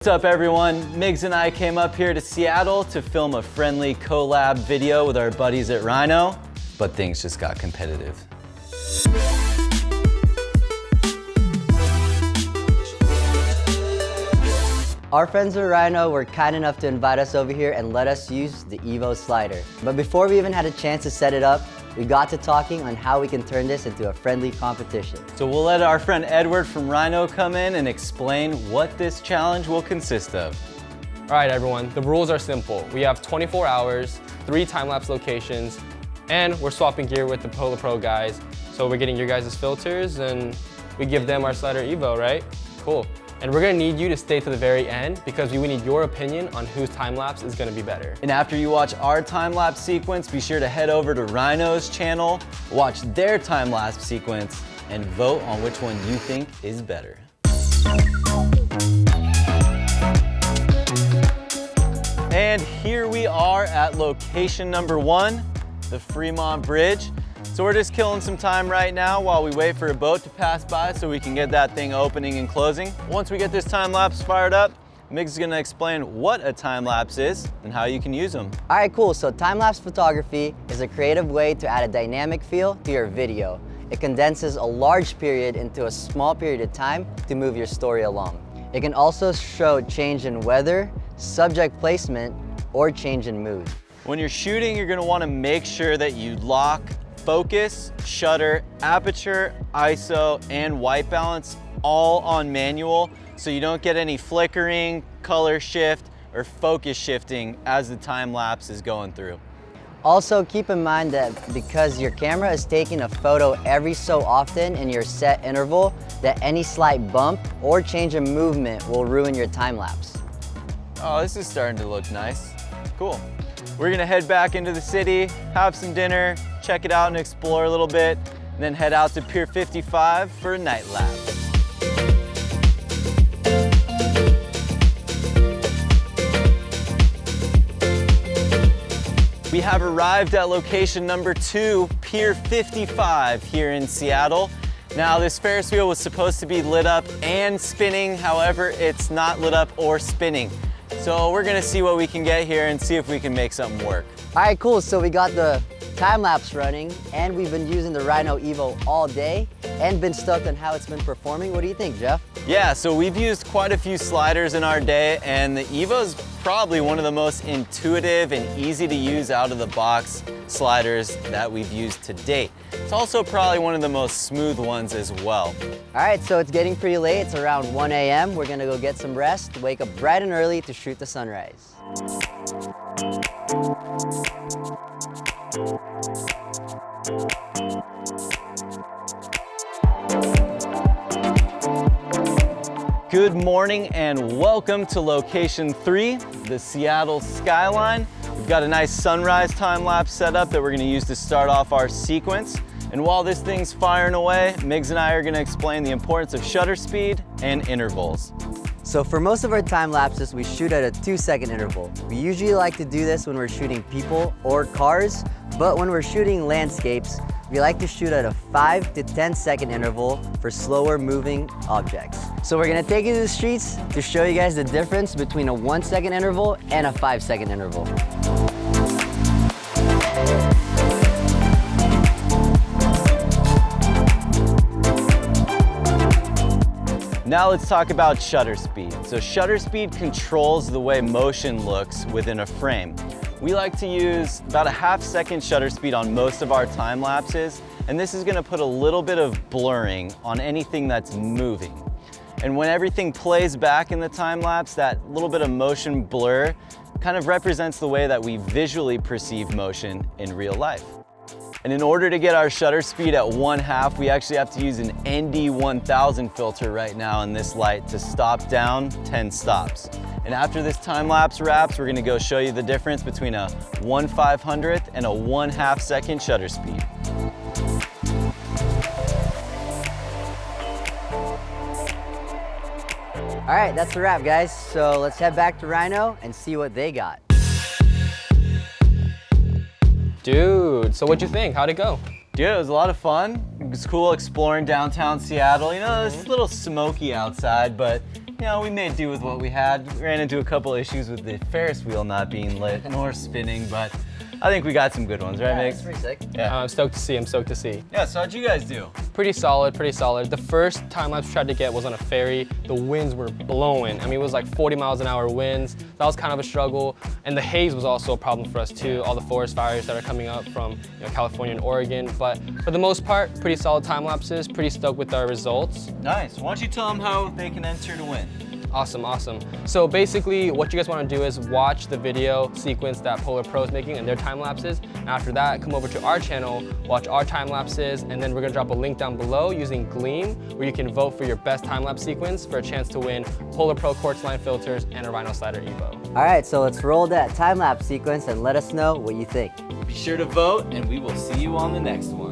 What's up everyone? Migs and I came up here to Seattle to film a friendly collab video with our buddies at Rhino, but things just got competitive. Our friends at Rhino were kind enough to invite us over here and let us use the Evo slider. But before we even had a chance to set it up, we got to talking on how we can turn this into a friendly competition. So we'll let our friend Edward from Rhino come in and explain what this challenge will consist of. All right, everyone, the rules are simple. We have 24 hours, 3 time-lapse locations, and we're swapping gear with the Polar Pro guys. So we're getting your guys' filters and we give them our slider Evo, right? Cool. And we're gonna need you to stay to the very end because we need your opinion on whose time-lapse is gonna be better. And after you watch our time-lapse sequence, be sure to head over to Rhino's channel, watch their time-lapse sequence, and vote on which one you think is better. And here we are at location number 1, the Fremont Bridge. So we're just killing some time right now while we wait for a boat to pass by so we can get that thing opening and closing. Once we get this time lapse fired up, Migs is gonna explain what a time lapse is and how you can use them. All right, cool. So time-lapse photography is a creative way to add a dynamic feel to your video. It condenses a large period into a small period of time to move your story along. It can also show change in weather, subject placement, or change in mood. When you're shooting, you're gonna wanna make sure that you lock focus, shutter, aperture, ISO, and white balance all on manual so you don't get any flickering, color shift, or focus shifting as the time lapse is going through. Also, keep in mind that because your camera is taking a photo every so often in your set interval, that any slight bump or change in movement will ruin your time lapse. Oh, this is starting to look nice. Cool. We're gonna head back into the city, have some dinner, check it out and explore a little bit, and then head out to Pier 55 for a night lap. We have arrived at location number 2, Pier 55 here in Seattle. Now this Ferris wheel was supposed to be lit up and spinning, however, it's not lit up or spinning. So we're gonna see what we can get here and see if we can make something work. All right, cool. So we got the time-lapse running and we've been using the Rhino Evo all day and been stoked on how it's been performing. What do you think, Jeff? Yeah, so we've used quite a few sliders in our day and the Evo's probably one of the most intuitive and easy to use out of the box sliders that we've used to date. It's also probably one of the most smooth ones as well. All right, so it's getting pretty late. It's around 1 a.m. We're gonna go get some rest, wake up bright and early to shoot the sunrise. Good morning and welcome to location 3, the Seattle skyline. We've got a nice sunrise time lapse set up that we're gonna use to start off our sequence. And while this thing's firing away, Migs and I are gonna explain the importance of shutter speed and intervals. So for most of our time lapses, we shoot at a 2-second interval. We usually like to do this when we're shooting people or cars, but when we're shooting landscapes, we like to shoot at a 5 to 10-second interval for slower moving objects. So we're gonna take you to the streets to show you guys the difference between a 1-second interval and a 5-second interval. Now let's talk about shutter speed. So shutter speed controls the way motion looks within a frame. We like to use about a half-second shutter speed on most of our time lapses, and this is gonna put a little bit of blurring on anything that's moving. And when everything plays back in the time lapse, that little bit of motion blur kind of represents the way that we visually perceive motion in real life. And in order to get our shutter speed at 1/2, we actually have to use an ND1000 filter right now in this light to stop down 10 stops. And after this time lapse wraps, we're gonna go show you the difference between a 1/500th and a 1/2 second shutter speed. All right, that's a wrap, guys. So let's head back to Rhino and see what they got. Dude, so what'd you think? How'd it go? Dude, it was a lot of fun. It was cool exploring downtown Seattle. You know, it's a little smoky outside, but you know, we made do with what we had. We ran into a couple issues with the Ferris wheel not being lit nor spinning, but I think we got some good ones, right, Yeah, Migs? it's pretty sick. Yeah. I'm stoked to see. I'm stoked to see. Yeah, so how'd you guys do? Pretty solid, pretty solid. The first time lapse we tried to get was on a ferry. The winds were blowing. I mean, it was like 40 miles an hour winds. That was kind of a struggle. And the haze was also a problem for us too. All the forest fires that are coming up from California and Oregon. But for the most part, pretty solid time lapses. Pretty stoked with our results. Nice. Why don't you tell them how they can enter to win? Awesome, awesome. So basically what you guys want to do is watch the video sequence that Polar Pro is making and their time lapses. And after that, come over to our channel, watch our time lapses, and then we're gonna drop a link down below using Gleam where you can vote for your best time lapse sequence for a chance to win Polar Pro quartz line filters and a Rhino Slider Evo. All right, so let's roll that time lapse sequence and let us know what you think. Be sure to vote, and we will see you on the next one.